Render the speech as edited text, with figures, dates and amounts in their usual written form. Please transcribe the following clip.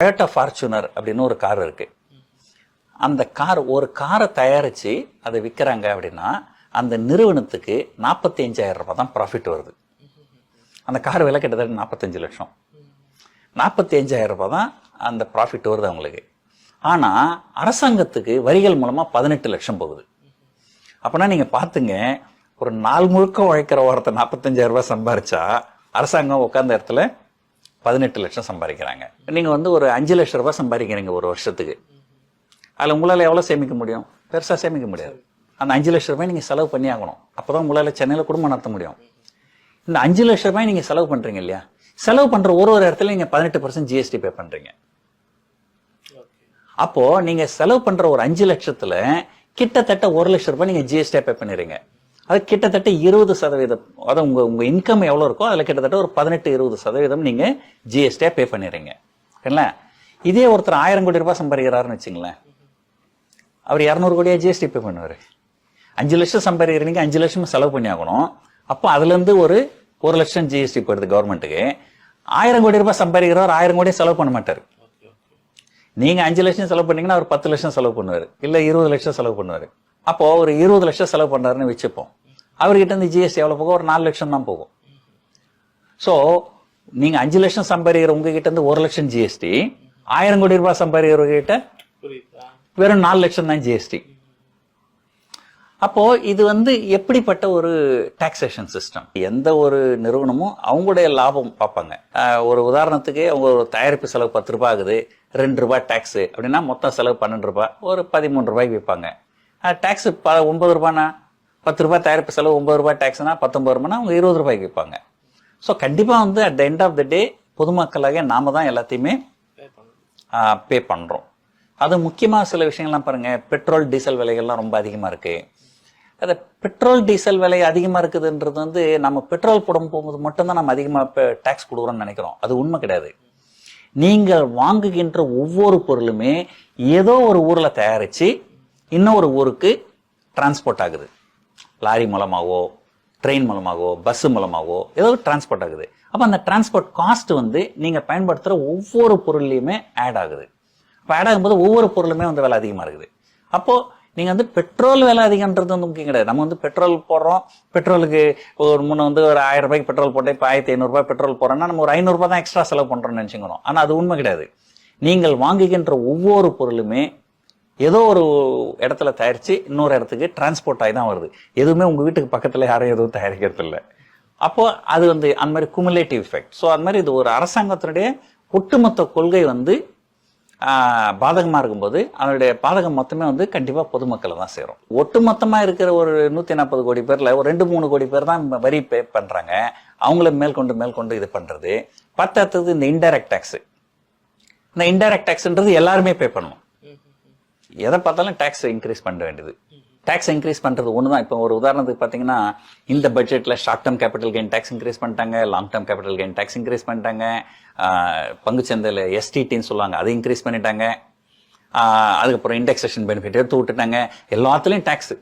Toyota Fortuner அப்படின்னு ஒரு car இருக்கு. அந்த ஒரு காரை தயாரிச்சு அதை விற்கிறாங்க அப்படின்னா அந்த நிறுவனத்துக்கு 45,000 ரூபாய் தான் ப்ராஃபிட் வருது. அந்த கார் விலை கிட்டத்தட்ட 45 லட்சம். 45,000 ரூபாய் தான் அந்த ப்ராஃபிட் வருது அவங்களுக்கு. ஆனா அரசாங்கத்துக்கு வரிகள் மூலமா 18 லட்சம் போகுது. அப்படின்னா நீங்க பாத்துங்க, ஒரு நாள் முழுக்க உழைக்கிற ஒருத்தர் 45,000 ரூபாய் சம்பாரிச்சா அரசாங்கம் உட்கார்ந்த இடத்துல 18 லட்சம் சம்பாதிக்கிறாங்க. நீங்க ஒரு 5 லட்சம் ரூபாய் சம்பாதிக்கிறீங்க ஒரு வருஷத்துக்கு. அதில் உங்களால் எவ்வளோ சேமிக்க முடியும்? பெருசாக சேமிக்க முடியாது. அந்த 5 லட்சம் ரூபாய் நீங்கள் செலவு பண்ணி ஆகணும். அப்போதான் உங்களால் சென்னையில் குடும்பம் நடத்த முடியும். இந்த 5 லட்சம் ரூபாய் நீங்கள் செலவு பண்ணுறீங்க இல்லையா, செலவு பண்ணுற ஒரு இடத்துல நீங்கள் 18% ஜிஎஸ்டி பே பண்ணுறீங்க. அப்போ நீங்க செலவு பண்ற ஒரு 5 லட்சத்துல கிட்டத்தட்ட 1 லட்சம் ரூபாய் நீங்க ஜிஎஸ்டி பே பண்ணிடுறீங்க. அது கிட்டத்தட்ட 20%. அதாவது உங்க இன்கம் எவ்வளவு இருக்கோ அதுல கிட்டத்தட்ட ஒரு 18-20% நீங்க ஜிஎஸ்டி பே பண்ணிடுறீங்க. இதே ஒருத்தர் 1000 கோடி ரூபாய் சம்பாதிக்கிறாருன்னு வச்சுங்களேன், அவர் 200 கோடியா ஜிஎஸ்டி பே பண்ணுவாரு. 5 லட்சம் சம்பாதிக்கிறீங்க, 5 லட்சம் செலவு பண்ணி ஆகணும். அப்போ அதுல இருந்து ஒரு 1 லட்சம் ஜிஎஸ்டி போயிடுது கவர்மெண்ட்டுக்கு. 1000 கோடி ரூபாய் சம்பாதிக்கிறவர் 1000 கோடியை செலவு பண்ண மாட்டாரு. நீங்க 5 லட்சம் செலவு பண்ணீங்கன்னா அவர் 10 லட்சம் செலவு பண்ணுவாரு, இல்ல 20 லட்சம் செலவு பண்ணுவாரு. அப்போ ஒரு 20 லட்சம் செலவு பண்றாருன்னு வச்சுப்போம். அவர்கிட்ட இருந்து ஜிஎஸ்டி எவ்வளவு போகும்? ஒரு 4 லட்சம் தான் போகும். சோ நீங்க 5 லட்சம் சம்பாதிக்கிற உங்ககிட்ட இருந்து 1 லட்சம் ஜிஎஸ்டி, 1000 கோடி ரூபாய் சம்பாதிக்கிறவர்கிட்ட வெறும் 4 லட்சம் தான் ஜிஎஸ்டி. அப்போ இது எப்படிப்பட்ட ஒரு டாக்ஸேஷன் சிஸ்டம்? எந்த ஒரு நிறுவனமும் அவங்களுடைய லாபம் பார்ப்பாங்க. ஒரு உதாரணத்துக்கு அவங்க ஒரு தயாரிப்பு செலவு 10 ரூபாய் ஆகுது, 2 ரூபாய் டாக்ஸ் அப்படின்னா மொத்தம் செலவு 12 ரூபாய், ஒரு 13 ரூபாய்க்கு விற்பாங்க. டாக்ஸ் 9 ரூபாய்னா 10 ரூபாய் தயாரிப்பு செலவு, 9 ரூபாய் டாக்ஸ்னா 19 ரூபாய்னா அவங்க 20 ரூபாய்க்கு விற்பாங்க. ஸோ கண்டிப்பா at the end of the day பொதுமக்களாக நாம தான் எல்லாத்தையுமே பே பண்றோம். அது முக்கியமா சில விஷயங்கள்லாம் பாருங்க, பெட்ரோல் டீசல் விலைகள்லாம் ரொம்ப அதிகமா இருக்கு. அது பெட்ரோல் டீசல் விலை அதிகமா இருக்குதுன்றது நம்ம பெட்ரோல் போடும் போகும்போது மட்டும்தான் நம்ம அதிகமா டாக்ஸ் கொடுக்குறோம்னு நினைக்கிறோம். அது உண்மை கிடையாது. நீங்கள் வாங்குகின்ற ஒவ்வொரு பொருளுமே ஏதோ ஒரு ஊர்ல தயாரிச்சு இன்னொரு ஊருக்கு டிரான்ஸ்போர்ட் ஆகுது. லாரி மூலமாகவோ, ட்ரெயின் மூலமாகவோ, பஸ் மூலமாகவோ ஏதோ டிரான்ஸ்போர்ட் ஆகுது. அப்ப அந்த டிரான்ஸ்போர்ட் காஸ்ட் நீங்க பயன்படுத்துற ஒவ்வொரு பொருள்லயுமே ஆட் ஆகுது. அப்ப ஆட் ஆகும்போது ஒவ்வொரு பொருளுமே விலை அதிகமா இருக்குது. அப்போ நீங்க பெட்ரோல் விலை அதிகம்ன்றது முக்கியம் கிடையாது. நம்ம பெட்ரோல் போடுறோம், பெட்ரோலுக்கு ஒரு முன்ன ஒரு 1000 ரூபாய்க்கு பெட்ரோல் போட்டு இப்ப 1500 ரூபாய் பெட்ரோல் போறோம்னா நம்ம ஒரு 500 ரூபாய் தான் எக்ஸ்ட்ரா செலவு பண்றோம்னு நினைச்சுக்கணும். ஆனா அது உண்மை கிடையாது. நீங்கள் வாங்குகின்ற ஒவ்வொரு பொருளுமே ஏதோ ஒரு இடத்துல தயாரிச்சு இன்னொரு இடத்துக்கு டிரான்ஸ்போர்ட் ஆகி தான் வருது. எதுவுமே உங்க வீட்டுக்கு பக்கத்துல யாரும் எதுவும் தயாரிக்கிறது இல்லை. அப்போ அது அந்த மாதிரி குமுலேட்டிவ் எஃபெக்ட். ஸோ அது மாதிரி இது ஒரு அரசாங்கத்தினுடைய ஒட்டுமொத்த கொள்கை பாதகமா இருக்கும்போது அதனுடைய பாதகம் மொத்தமே கண்டிப்பா பொதுமக்களை தான் சேரும். ஒட்டுமொத்தமா இருக்கிற ஒரு 140 கோடி பேர்ல ஒரு 2-3 கோடி பேர் தான் வரி பே பண்றாங்க. அவங்கள மேற்கொண்டு இது பண்றது. பத்தது இந்த இன்டைரக்ட் டாக்ஸ். இந்த இன்டைரக்ட் டாக்ஸ்ன்றது எல்லாருமே பே பண்ணுவோம். எதை பார்த்தாலும் டாக்ஸ் இன்க்ரீஸ் பண்ண வேண்டியது. டாக்ஸ் இன்க்ரீஸ் பண்றது ஒண்ணுதான். இப்போ ஒரு உதாரணத்துக்கு பாத்தீங்கன்னா, இந்த பட்ஜெட்ல short term capital gain tax increase பண்ணிட்டாங்க, long term capital gain tax increase பண்ணிட்டாங்க, பங்குச்சந்தையில எஸ்டிடின்னு சொல்லுவாங்க அதை இன்க்ரீஸ் பண்ணிட்டாங்க, அதுக்கப்புறம் இண்டெக்ஸேஷன் பெனிஃபிட் எடுத்து விட்டுட்டாங்க. எல்லாத்துலயும் டாக்ஸ்.